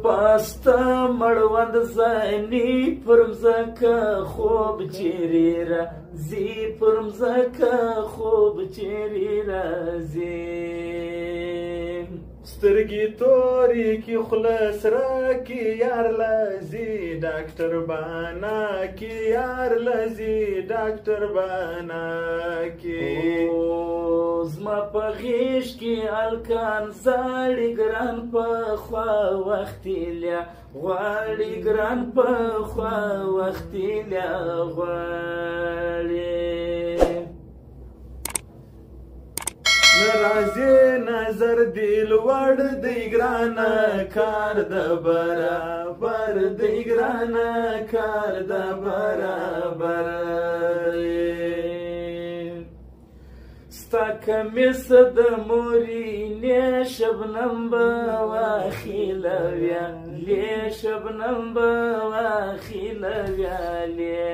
پاسته مړوند زنی پر مځکه خوب چیرې راځي پر مځکه خوب چیرې راځي سترګې تورې کې خوله سره کې یار لځي ډاکټر بانا کې یار لځي ډاکټر بانا کې زما په غیږ کې الکان زاړي ګران په خوا وختي لیا غواړي ګران په خوا وختي لیا غواړي ناراضي نظر دی لوړ دی ګرانه کار د برابر دی ګرانه کار د برابر ستا کمیس د مورینې شبنم به واخیلویا لې شبنم به واخیلویا لې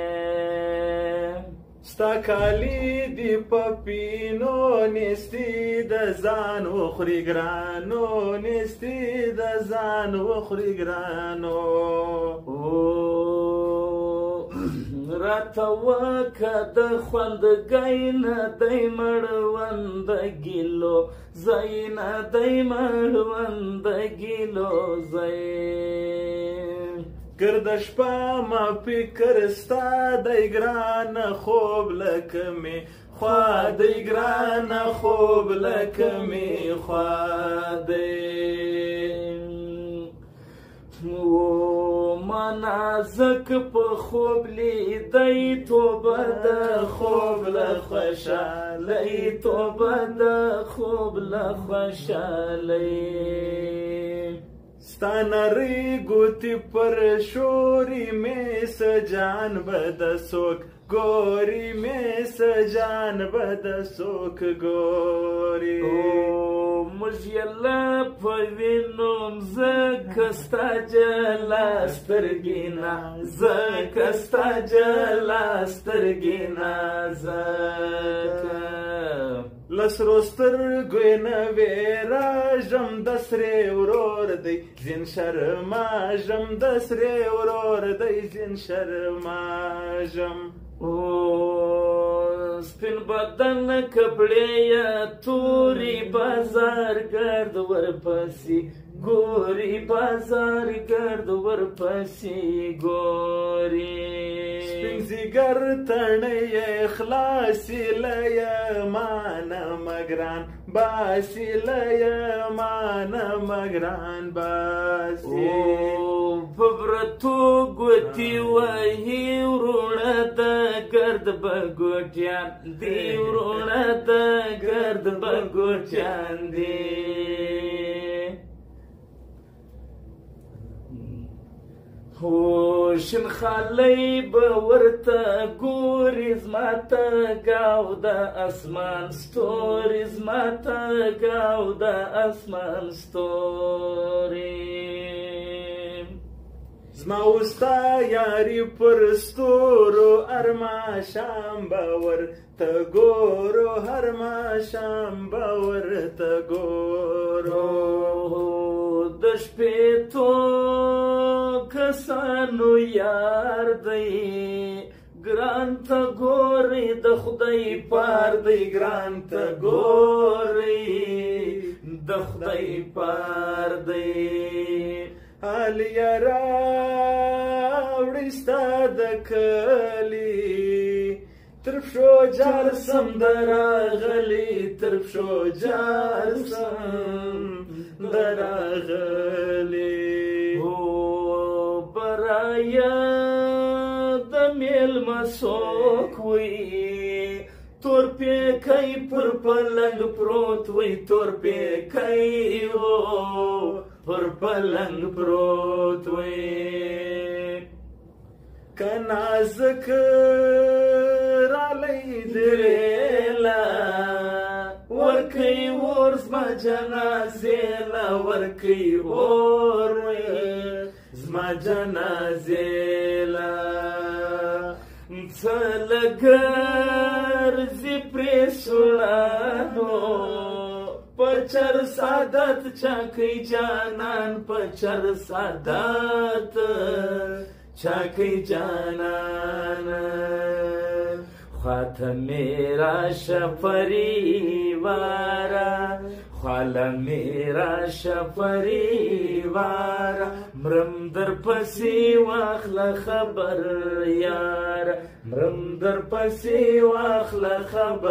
ستا کالی دی پپینو نستی د ځان وخوري ګرانو نستی د ځان وخوري ګرانو راته وکه د خوندګۍ نه دی مړوند ګیلو ځای نه دی مړوند ګیلو ځای ګرده شپه ما فکر ستا دی ګرانه خوب لکه مې خوا دی ګرانه خوب لکه مې خوا دی ما نازک په خوب لیدی توبه د خوب له خوشحالۍ توبه د خوب له خوشحالۍ ستا نری ګوتې پر شوري مې سجان به د څوک ګوري مې سجان به د څوک ګوري موږ یله په وینم ځکه ستا جلا سترګې نه ځکه ستا جلا سترګې نه ځکه لسرو سترګو یې نه ویراژم د سرې ورور دی ځین شرماژم د سرې ورور دی ځین شرماژم سپین بدن کپړې یا توري بازار ګرد ورپسې ګوري بازار ګرد ورپسې ګوري سپین ځیګر تڼۍ یې خلاصې له یمانه مګران باسي له یمانه مګران باسي په برتو ګوتې وهي وروڼه د ګرد بګوټیان دی وروڼه د ګرد بګوټیان دی شین خالی به ورته ګوري زما ته ګاو د اسمان ستوري زما ته ګاو د اسمان ستوري زما وستا یاري پر ستورو ارماشام به ورته ګورو هر ماښام به ورته ګورو د شپېتو کسانو یار دی ګران ته ګورئ د خدای پار دی ګران ته ګورئ د خدای پار دی حال یې راوړی ستا د کلي تر پښو جار سم د راغلي تر پښو جار سم د راغلي برایا د میلمه څوک وي تور پیکی پر پلنګ پروت وي تور پیکی پر پلنګ پروت وي که نازک رالی دریلا ورکی ور زما جنازې لا ورکی ور زما جنازې لا څه لګر زی پرې سړانو په چر سعادت چاکی جانان په چر سعادت چاکی جانان خواته میرا شپریوارا خواله میرا شپریوارا مرم در پسی واخله خبر یارا مرم در پسی واخله خبر